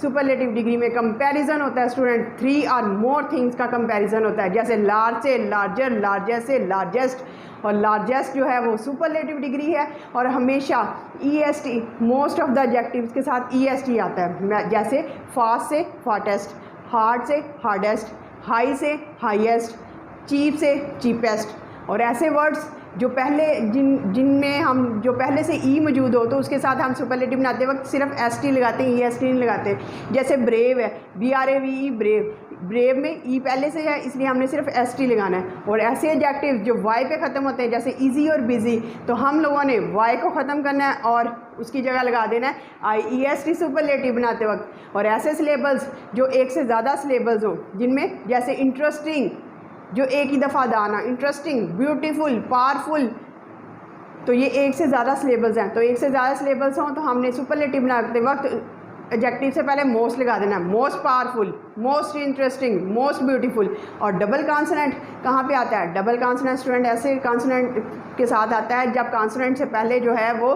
Superlative degree में comparison होता है स्टूडेंट, 3 और मोर थिंग्स का कंपैरिजन होता है, जैसे लार्ज से लार्जर, लार्जेस्ट से लार्जेस्ट, और लार्जेस्ट जो है वो सुपरलेटिव डिग्री है। और हमेशा EST most of the adjectives के साथ EST आता है, जैसे फास्ट से फास्टेस्ट, हार्ड से हार्डेस्ट, हाई से हाईएस्ट, चीप से चीपेस्ट। और ऐसे वर्ड्स जो पहले जिनमें हम जो पहले से ई मौजूद हो तो उसके साथ हम सुपरलेटिव बनाते वक्त सिर्फ ST लगाते हैं, EST नहीं लगाते। जैसे ब्रेव है, BRAVE ब्रेव, ब्रेव में ई पहले से है इसलिए हमने सिर्फ ST लगाना है। और ऐसे एडजेक्टिव जो वाई पे ख़त्म होते हैं जैसे इजी और बिजी, तो हम लोगों ने वाई को ख़त्म करना है और उसकी जगह लगा देना है IEST सुपरलेटिव बनाते वक्त। और ऐसे सिलेबल्स जो एक से ज़्यादा सिलेबल्स हों, जिनमें जैसे इंटरेस्टिंग जो एक ही दफ़ा दाना, इंटरेस्टिंग, ब्यूटीफुल, पावरफुल, तो ये एक से ज़्यादा सिलेबल्स हैं। तो एक से ज़्यादा सिलेबल्स हों तो हमने सुपरलेटिव बनाते वक्त एडजेक्टिव से पहले मोस्ट लगा देना है, most powerful, most interesting, most beautiful. और डबल कॉन्सोनेंट कहाँ पे आता है? डबल कॉन्सोनेंट स्टूडेंट ऐसे कॉन्सोनेंट के साथ आता है जब कॉन्सोनेंट से पहले जो है वो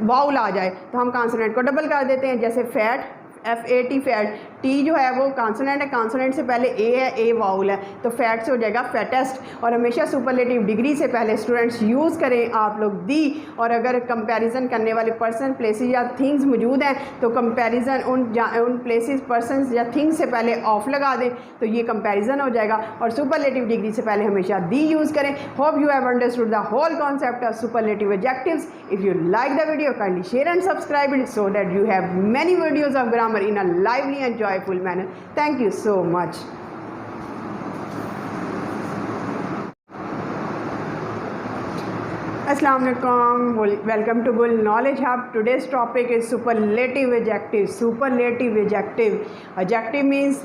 वाउल आ जाए तो हम कॉन्सोनेंट को डबल कर देते हैं, जैसे फैट, FAT फैट, टी जो है वो कॉन्सोनेंट है, कॉन्सोनेंट से पहले ए है, ए वाउल है, तो फैट से हो जाएगा फैटेस्ट। और हमेशा सुपरलेटिव डिग्री से पहले स्टूडेंट्स यूज़ करें आप लोग दी। और अगर कंपैरिजन करने वाले पर्सन, प्लेसेस या थिंग्स मौजूद हैं तो कंपैरिजन उन प्लेसेस, पर्सनस या थिंग्स से पहले ऑफ लगा दें तो ये कंपैरिजन हो जाएगा। और सुपरलेटिव डिग्री से पहले हमेशा दी यूज़ करें। Hope you have understood the whole concept of superlative adjectives. If you like the video kindly share and subscribe it so that you have many videos of grammar in a lively and joyful manner. Thank you so much. Assalamualaikum. Welcome to Bull Knowledge Hub. Today's topic is superlative adjective. Superlative adjective. Adjective means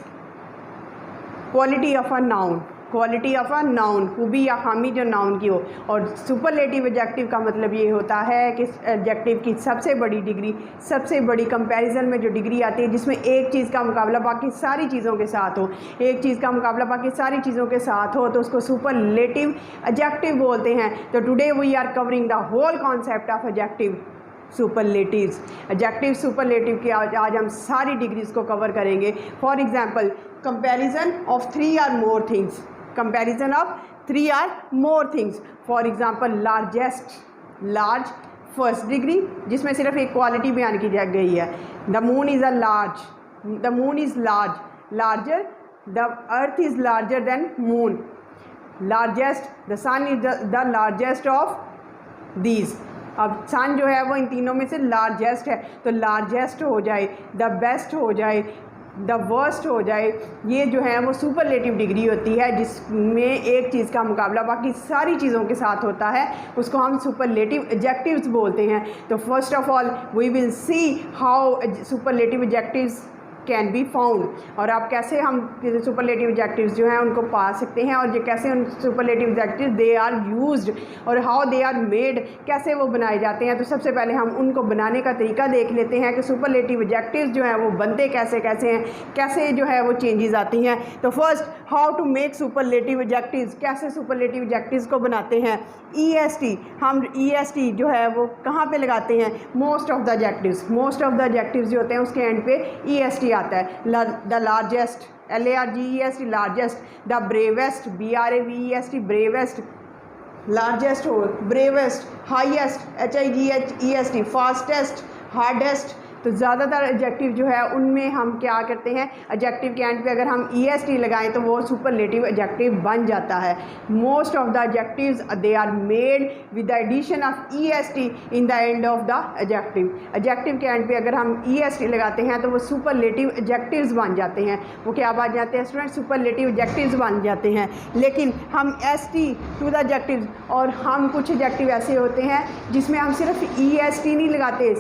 quality of a noun. Quality of a noun, खूबी या खामी जो noun की हो। और superlative adjective का मतलब ये होता है कि एडजेक्टिव की सबसे बड़ी डिग्री, सबसे बड़ी कंपैरिजन में जो डिग्री आती है जिसमें एक चीज़ का मुकाबला बाकी सारी चीज़ों के साथ हो, एक चीज़ का मुकाबला बाकी सारी चीज़ों के साथ हो, तो उसको सुपरलेटिव एडजेक्टिव बोलते हैं। तो today we are covering the whole concept of adjective superlatives. Adjective superlative की आज हम सारी डिग्रीज को कवर करेंगे। फॉर एग्जांपल, कंपैरिजन ऑफ 3 और मोर थिंग्स, कंपैरिजन ऑफ 3 और more things. For example, largest, large first degree जिसमें सिर्फ एक क्वालिटी बयान की जा गई है। The moon is a large, the moon is large, larger, the earth is larger than moon. Largest, the sun is the largest of these. अब sun जो है वो इन तीनों में से लार्जेस्ट है, तो लार्जेस्ट हो जाए, द बेस्ट हो जाए, द वर्स्ट हो जाए। ये जो है वो सुपरलेटिव डिग्री होती है जिसमें एक चीज़ का मुकाबला बाकी सारी चीज़ों के साथ होता है, उसको हम सुपरलेटिव एडजेक्टिव्स बोलते हैं। तो first of all we will see how superlative adjectives can be found, और आप कैसे हम सुपरलेटिव एडजेक्टिव्स जो हैं उनको पा सकते हैं, और ये कैसे उन superlative adjectives they are used और हाउ दे आर मेड, कैसे वो बनाए जाते हैं। तो सबसे पहले हम उनको बनाने का तरीका देख लेते हैं कि सुपरलेटिव एडजेक्टिव्स जो हैं वो बनते कैसे कैसे हैं, कैसे जो है वो चेंजेस आती हैं। तो first, how to make superlative adjectives, कैसे सुपरलेटिव एडजेक्टिव्स को बनाते हैं। EST, हम EST जो है वो कहाँ पे लगाते हैं? Most of the adjectives, most of the adjectives जो होते हैं उसके एंड पे EST आता है। The largest, LARGEST, largest. The bravest, BRAVEST, bravest, largest हो, bravest. Highest, HIGHEST, fastest, hardest. तो ज़्यादातर एडजेक्टिव जो है उनमें हम क्या करते हैं, एडजेक्टिव के एंड पे अगर हम EST लगाएं तो वो सुपरलेटिव एडजेक्टिव बन जाता है। Most of the adjectives they are made with the addition of EST in the end of the adjective. Adjective के एंड पे अगर हम EST लगाते हैं तो वो सुपरलेटिव एडजेक्टिव्स बन जाते हैं। वो क्या बन जाते हैं स्टूडेंट? सुपरलेटिव एडजेक्टिव्स बन जाते हैं। लेकिन हम ST टू द एडजेक्टिव्स, और हम कुछ एडजेक्टिव ऐसे होते हैं जिसमें हम सिर्फ EST नहीं लगाते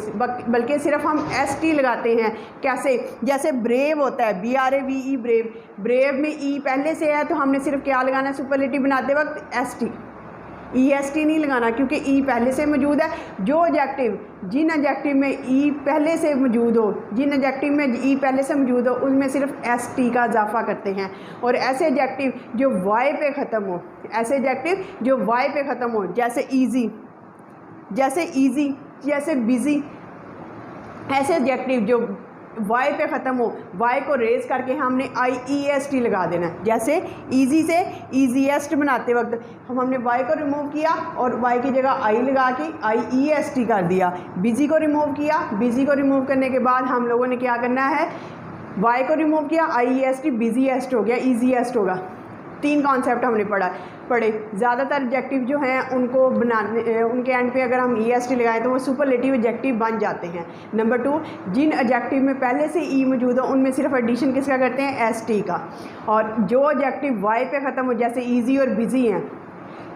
बल्कि सिर्फ हम ST लगाते हैं। कैसे? जैसे ब्रेव होता है, BRAVE ब्रेव, ब्रेव में E पहले से है तो हमने सिर्फ क्या लगाना है सुपरलेटिव बनाते वक्त? ST, EST नहीं लगाना क्योंकि E पहले से मौजूद है। जो एडजेक्टिव, जिन एडजेक्टिव में E पहले से मौजूद हो, जिन एडजेक्टिव में E पहले से मौजूद हो उनमें सिर्फ ST का इजाफा करते हैं। और ऐसे एडजेक्टिव जो Y पे ख़त्म हो, ऐसे एडजेक्टिव जो Y पे ख़त्म हो, जैसे ईजी, जैसे बिज़ी, ऐसे एडजेक्टिव जो वाई पे ख़त्म हो, वाई को रेज करके हमने IEST लगा देना है। जैसे ईजी से ईजीएस्ट बनाते वक्त हमने वाई को रिमूव किया और वाई की जगह आई लगा के IEST कर दिया। बिजी को रिमूव किया, बिजी को रिमूव करने के बाद हम लोगों ने क्या करना है, वाई को रिमूव किया, IEST बिजीएस्ट हो गया, ईजीएस्ट होगा। 3 कॉन्सेप्ट हमने पढ़े। ज़्यादातर एडजेक्टिव जो हैं उनको बनाने, उनके एंड पे अगर हम EST लगाएं तो वो सुपरलेटिव एडजेक्टिव बन जाते हैं। नंबर 2, जिन एडजेक्टिव में पहले से ई मौजूद हो उनमें सिर्फ एडिशन किसका करते हैं, ST का। और जो एडजेक्टिव वाई पे ख़त्म हो, जैसे ईजी और बिजी हैं,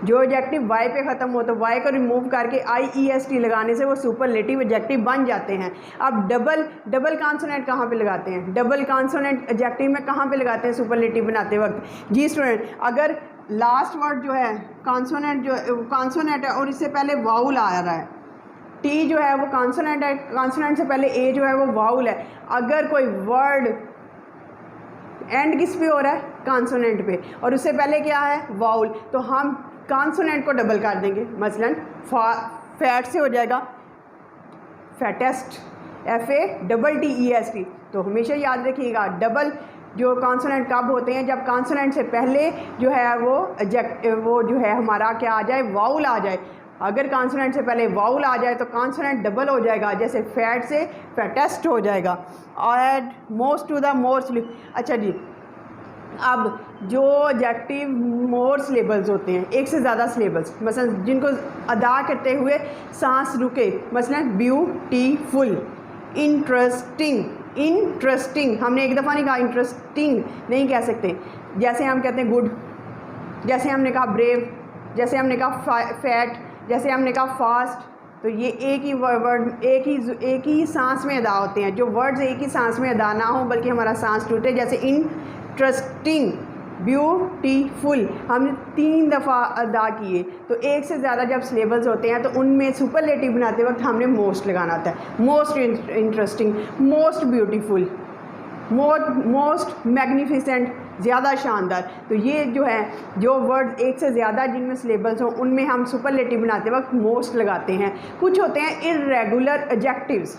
जो एडजेक्टिव वाई पे ख़त्म हो तो वाई को रिमूव करके IEST लगाने से वो सुपरलेटिव एडजेक्टिव बन जाते हैं। अब डबल कॉन्सोनेंट कहाँ पे लगाते हैं, डबल कॉन्सोनेंट एडजेक्टिव में कहाँ पे लगाते हैं सुपरलेटिव बनाते वक्त? जी स्टूडेंट, अगर लास्ट वर्ड जो है कॉन्सोनेंट है और इससे पहले वाउल आ रहा है, टी जो है वो कॉन्सोनेंट है, कॉन्सोनेंट से पहले ए जो है वो वाउल है, अगर कोई वर्ड एंड किस पे हो रहा है, कॉन्सोनेंट पे, और उससे पहले क्या है, वाउल, तो हम कॉन्सोनेंट को डबल कर देंगे। मसलन फैट से हो जाएगा फैटेस्ट, FATTEST। तो हमेशा याद रखिएगा डबल जो कॉन्सोनेंट कब होते हैं, जब कॉन्सोनेंट से पहले जो है वो जो है हमारा क्या आ जाए, वाउल आ जाए। अगर कॉन्सोनेंट से पहले वाउल आ जाए तो कॉन्सोनेंट डबल हो जाएगा, जैसे फैट से फैटेस्ट हो जाएगा। Add most to the more. अच्छा जी, अब जो एडजेक्टिव मोर सिलेबल्स होते हैं, एक से ज़्यादा सिलेबल्स, मसलन जिनको अदा करते हुए सांस रुके, मसलन ब्यूटीफुल, इंटरेस्टिंग हमने एक दफ़ा नहीं कहा, इंटरेस्टिंग नहीं कह सकते। जैसे हम कहते हैं गुड, जैसे हमने कहा ब्रेव, जैसे हमने कहा फैट, जैसे हमने कहा फास्ट, तो ये एक ही वर्ड एक ही सांस में अदा होते हैं। जो वर्ड्स एक ही सांस में अदा ना हो बल्कि हमारा सांस टूटे, जैसे इंटरेस्टिंग, ब्यूटीफुल हमने 3 दफ़ा अदा किए। तो एक से ज़्यादा जब सिलेबल्स होते हैं तो उनमें सुपरलेटिव बनाते वक्त हमने मोस्ट लगाना होता है। Most interesting, most beautiful, most magnificent, ज़्यादा शानदार। तो ये जो है, जो वर्ड एक से ज़्यादा जिनमें सिलेबल्स हों उनमें हम सुपरलेटिव बनाते वक्त मोस्ट लगाते हैं। कुछ होते हैं इर्रेगुलर एडजेक्टिव्स,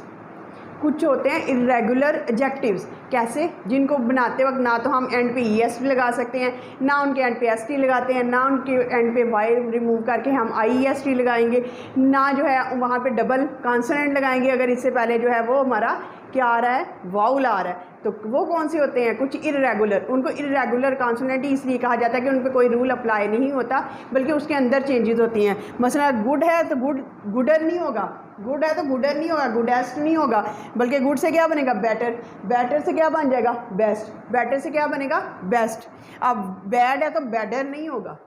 कुछ होते हैं इर्रेगुलर एडजेक्टिव्स। कैसे? जिनको बनाते वक्त ना तो हम एंड पे EST लगा सकते हैं, ना उनके एंड पे ST लगाते हैं, ना उनके एंड पे वाई रिमूव करके हम IEST लगाएंगे, ना जो है वहाँ पे डबल कॉन्सोनेंट लगाएंगे अगर इससे पहले जो है वो हमारा क्या आ रहा है, वाउल आ रहा है। तो वो कौन से होते हैं? कुछ इर्रेगुलर। उनको इर्रेगुलर कॉन्सोनेंट ही इसलिए कहा जाता है कि उन पर कोई रूल अप्लाई नहीं होता बल्कि उसके अंदर चेंजेस होती हैं। मसला गुड है तो गुडर नहीं होगा, गुड है तो गुडर नहीं होगा, गुडेस्ट नहीं होगा, बल्कि गुड से क्या बनेगा, बेटर, बेटर से क्या बन जाएगा, बेस्ट, बेटर से क्या बनेगा, बेस्ट। अब बैड है तो बेडर नहीं होगा,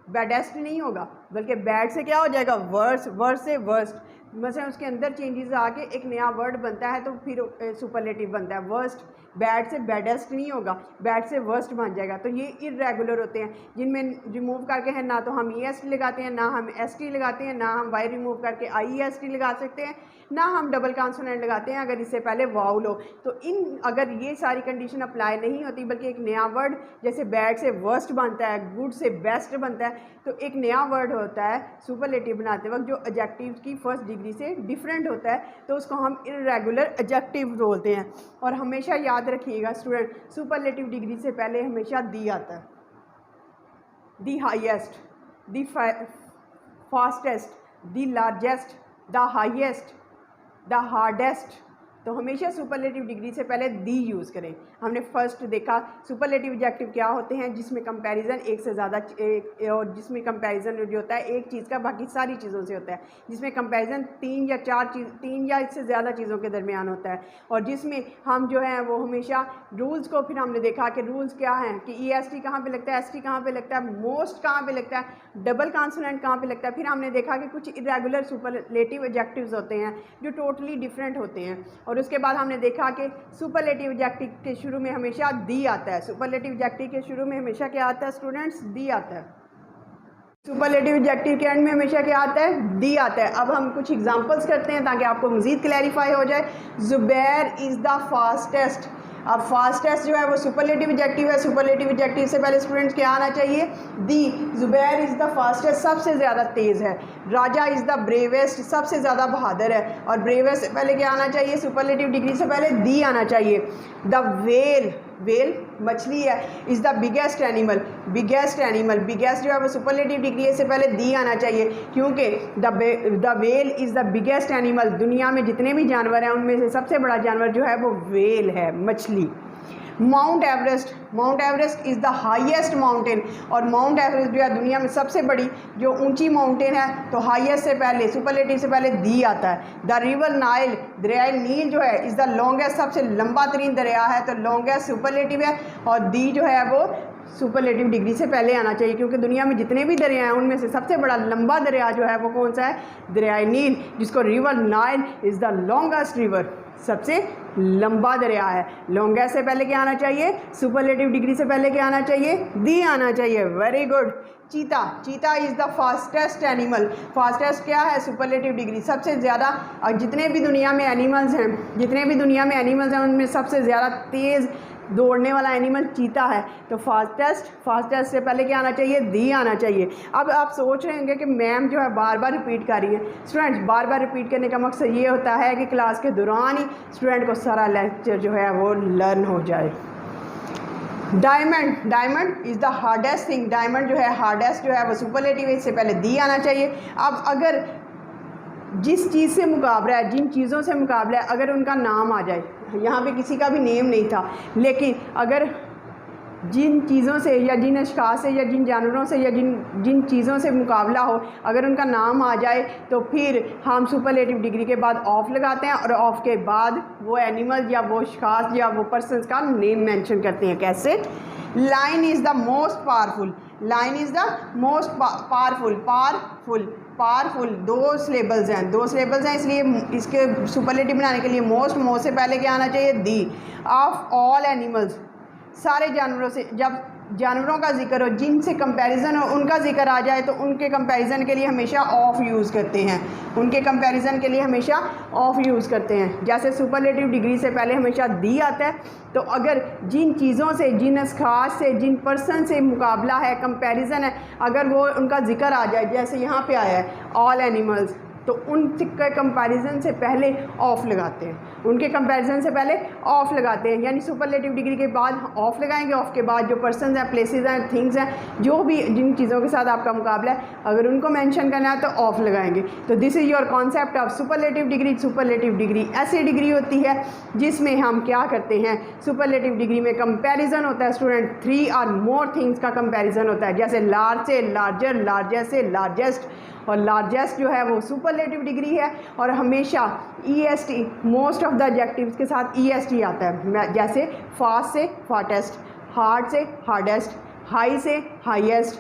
बैडेस्ट नहीं होगा, बल्कि बैड से क्या हो जाएगा, वर्स, वर्स से वर्स्ट। मतलब उसके अंदर चेंजेस आके एक नया वर्ड बनता है तो फिर सुपरलेटिव बनता है। वर्स्ट, बैड से बैडेस्ट नहीं होगा, बैड से वर्स्ट बन जाएगा। तो ये इर्रेगुलर होते हैं जिनमें रिमूव करके है ना तो हम EST लगाते हैं, ना हम ST लगाते हैं, ना हम वाई रिमूव करके IEST लगा सकते हैं, ना हम डबल कॉन्सोनेंट लगाते हैं अगर इससे पहले वाउल हो। तो अगर ये सारी कंडीशन अप्लाई नहीं होती बल्कि एक नया वर्ड जैसे बैड से वर्स्ट बनता है, गुड से बेस्ट बनता है, तो एक नया वर्ड होता है सुपरलेटिव बनाते वक्त जो एडजेक्टिव की फर्स्ट डिग्री से डिफरेंट होता है, तो उसको हम इर्रेगुलर एडजेक्टिव बोलते हैं। और हमेशा याद रखिएगा स्टूडेंट, सुपरलेटिव डिग्री से पहले हमेशा दी आता है, the highest, the fastest, the largest, the highest, the hardest. तो हमेशा सुपरलेटिव डिग्री से पहले दी यूज़ करें। हमने फर्स्ट देखा सुपरलेटिव एडजेक्टिव क्या होते हैं, जिसमें कंपैरिजन एक से ज़्यादा और जिसमें कंपैरिजन जो होता है एक चीज़ का बाकी सारी चीज़ों से होता है, जिसमें कंपैरिजन 3 या इससे ज़्यादा चीज़ों के दरमियान होता है, और जिसमें हम जो है वो हमेशा रूल्स को, फिर हमने देखा कि रूल्स क्या हैं कि EST कहाँ पे लगता है, ST कहाँ पे लगता है, मोस्ट कहाँ पे लगता है, डबल कॉन्सोनेंट कहाँ पे लगता है। फिर हमने देखा कि कुछ इर्रेगुलर सुपरलेटिव एडजेक्टिव्स होते हैं जो टोटली डिफरेंट होते हैं, और उसके बाद हमने देखा कि सुपरलेटिव एडजेक्टिव के शुरू में हमेशा दी आता है। सुपरलेटिव एडजेक्टिव के शुरू में हमेशा क्या आता है स्टूडेंट्स, दी आता है। सुपरलेटिव एडजेक्टिव के एंड में हमेशा क्या आता है, दी आता है। अब हम कुछ एग्जांपल्स करते हैं ताकि आपको मज़ीद क्लैरिफाई हो जाए। ज़ुबैर इज़ द फास्टेस्ट, अब फास्टेस्ट जो है वो सुपरलेटिव एडजेक्टिव है। सुपरलेटिव एडजेक्टिव से पहले स्टूडेंट्स क्या आना चाहिए? दी। जुबैर इज़ द फास्टेस्ट, सबसे ज़्यादा तेज़ है। राजा इज़ द ब्रेवेस्ट, सबसे ज़्यादा बहादुर है। और ब्रेवेस्ट से पहले क्या आना चाहिए? सुपरलेटिव डिग्री से पहले दी आना चाहिए। द वेल, वेल मछली है, is the biggest animal, biggest animal, biggest जो है वो सुपरलेटिव डिग्री है, से पहले दी आना चाहिए, क्योंकि the well is the biggest animal, दुनिया में जितने भी जानवर हैं उनमें से सबसे बड़ा जानवर जो है वो वेल है, मछली। Mount Everest, mount Everest is the highest mountain, और माउंट एवरेस्ट जो है दुनिया में सबसे बड़ी जो ऊंची माउंटेन है, तो हाईएस्ट से पहले सुपरलेटिव से पहले दी आता है। द रिवर नाइल, दरिया नील जो है इज़ द लॉन्गेस्ट, सबसे लंबा तरीन दरिया है, तो लॉन्गेस्ट सुपरलेटिव है, और दी जो है वो सुपरलेटिव डिग्री से पहले आना चाहिए, क्योंकि दुनिया में जितने भी दरिया हैं उनमें से सबसे बड़ा लंबा दरिया जो है वो कौन सा है? दरिया नील, जिसको river Nile is the longest river, सबसे लंबा दरिया है। लॉन्गेस्ट से पहले क्या आना चाहिए? सुपरलेटिव डिग्री से पहले क्या आना चाहिए? दी आना चाहिए। Very good. चीता, चीता is the fastest animal, fastest क्या है? सुपरलेटिव डिग्री, सबसे ज़्यादा, और जितने भी दुनिया में एनिमल्स हैं, जितने भी दुनिया में एनिमल्स हैं उनमें सबसे ज़्यादा तेज़ दौड़ने वाला एनिमल चीता है, तो फास्टेस्ट, फास्टेस्ट से पहले क्या आना चाहिए? दी आना चाहिए। अब आप सोच रहे होंगे कि मैम जो है बार बार रिपीट कर रही है। स्टूडेंट्स, बार बार रिपीट करने का मकसद ये होता है कि क्लास के दौरान ही स्टूडेंट को सारा लेक्चर जो है वो लर्न हो जाए। Diamond, diamond is the hardest thing, diamond जो है हार्डेस्ट जो है वो सुपरलेटिव, इससे पहले दी आना चाहिए। अब अगर जिस चीज़ से मुकाबला है, जिन चीज़ों से मुकाबला है, अगर उनका नाम आ जाए, यहाँ पे किसी का भी नेम नहीं था, लेकिन अगर जिन चीज़ों से या जिन अशख़ास से या जिन जानवरों से या जिन चीज़ों से मुकाबला हो, अगर उनका नाम आ जाए तो फिर हम सुपरलेटिव डिग्री के बाद ऑफ लगाते हैं, और ऑफ के बाद वो एनिमल या वो अशख़ास या वो पर्सन्स का नेम मेंशन करते हैं। कैसे? Line is the most powerful, line is the most powerful, powerful, powerful, दो सिलेबल्स हैं, दो सिलेबल्स हैं, इसलिए इसके सुपरलेटिव बनाने के लिए मोस्ट, मोस्ट से पहले क्या आना चाहिए? दी। ऑफ ऑल एनिमल्स, सारे जानवरों से, जब जानवरों का जिक्र हो, जिनसे कंपैरिजन हो, उनका जिक्र आ जाए तो उनके कंपैरिजन के लिए हमेशा ऑफ यूज़ करते हैं, उनके कंपैरिजन के लिए हमेशा ऑफ यूज़ करते हैं। जैसे सुपरलेटिव डिग्री से पहले हमेशा दी आता है, तो अगर जिन चीज़ों से, जिन अशख़ास से, जिन पर्सन से मुकाबला है, कंपैरिजन है, अगर वो उनका जिक्र आ जाए, जैसे यहाँ पे आया है ऑल एनिमल्स, तो उनके कंपैरिजन से पहले ऑफ लगाते हैं, उनके कंपैरिजन से पहले ऑफ लगाते हैं, यानी सुपरलेटिव डिग्री के बाद ऑफ लगाएंगे, ऑफ के बाद जो पर्सन्स हैं, प्लेसेस हैं, थिंग्स हैं, जो भी जिन चीज़ों के साथ आपका मुकाबला है, अगर उनको मेंशन करना है तो ऑफ लगाएंगे। तो this is your concept of superlative degree. Superlative degree ऐसी डिग्री होती है जिसमें हम क्या करते हैं? सुपरलेटिव डिग्री में कंपैरिजन होता है स्टूडेंट, 3 और मोर थिंग्स का कंपैरिजन होता है, जैसे लार्ज से लार्जर, लार्जेस्ट से लार्जेस्ट, और लार्जेस्ट जो है वो सुपरलेटिव डिग्री है। और हमेशा EST, most of the adjectives के साथ EST आता है, जैसे फास्ट से फास्टेस्ट, हार्ड से हार्डेस्ट, हाई से हाईएस्ट,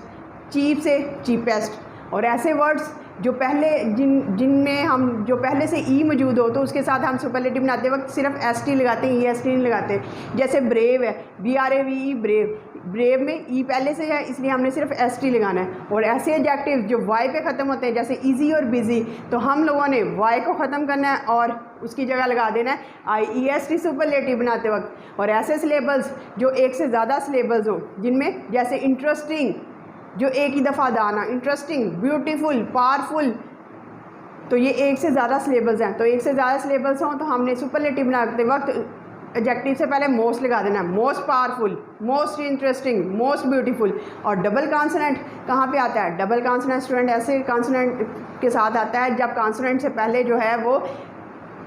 चीप से चीपेस्ट। और ऐसे वर्ड्स जो पहले जिनमें हम जो पहले से ई मौजूद हो, तो उसके साथ हम सुपरलेटिव बनाते वक्त सिर्फ ST लगाते हैं, EST नहीं लगाते। जैसे ब्रेव है, BRAVE, ब्रेव, ब्रेव में ई पहले से है, इसलिए हमने सिर्फ ST लगाना है। और ऐसे एडजेक्टिव जो वाई पे ख़त्म होते हैं, जैसे ईजी और बिजी, तो हम लोगों ने वाई को ख़त्म करना है और उसकी जगह लगा देना है IEST सुपरलेटिव बनाते वक्त। और ऐसे सिलेबल्स जो एक से ज़्यादा सिलेबल्स हो, जिनमें जैसे इंटरेस्टिंग, जो एक ही दफ़ा दाना, इंटरेस्टिंग, ब्यूटीफुल, पावरफुल, तो ये एक से ज़्यादा सिलेबल्स हैं। तो एक से ज़्यादा सिलेबल्स हों तो हमने सुपरलेटिव बनाते वक्त एडजेक्टिव से पहले मोस्ट लगा देना है, most powerful, most interesting, most beautiful. और डबल कॉन्सोनेंट कहाँ पे आता है? डबल कॉन्सोनेंट स्टूडेंट ऐसे कॉन्सोनेंट के साथ आता है जब कॉन्सोनेंट से पहले जो है वो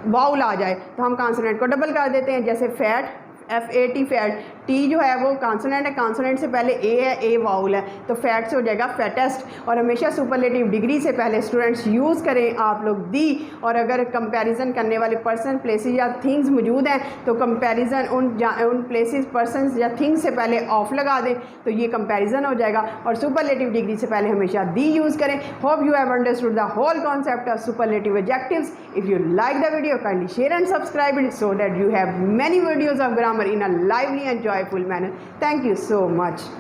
वाउल आ जाए, तो हम कॉन्सोनेंट को डबल कर देते हैं, जैसे फैट, FAT, फैट, टी जो है वो कॉन्सोनेंट है, कॉन्सोनेंट से पहले ए है, ए वाउल है, तो फैट से हो जाएगा फैटेस्ट। और हमेशा सुपरलेटिव डिग्री से पहले स्टूडेंट्स यूज़ करें आप लोग दी। और अगर कंपैरिजन करने वाले पर्सन, प्लेसेस या थिंग्स मौजूद हैं तो कंपैरिजन उन प्लेसेस, पर्सनस या थिंग्स से पहले ऑफ लगा दें, तो ये कंपैरिजन हो जाएगा। और सुपरलेटिव डिग्री से पहले हमेशा दी यूज़ करें। Hope you have understood the whole concept of superlative adjectives. If you like the video, kindly share and subscribe it so that you have many videos of grammar in a lively and joyful manner. Thank you so much.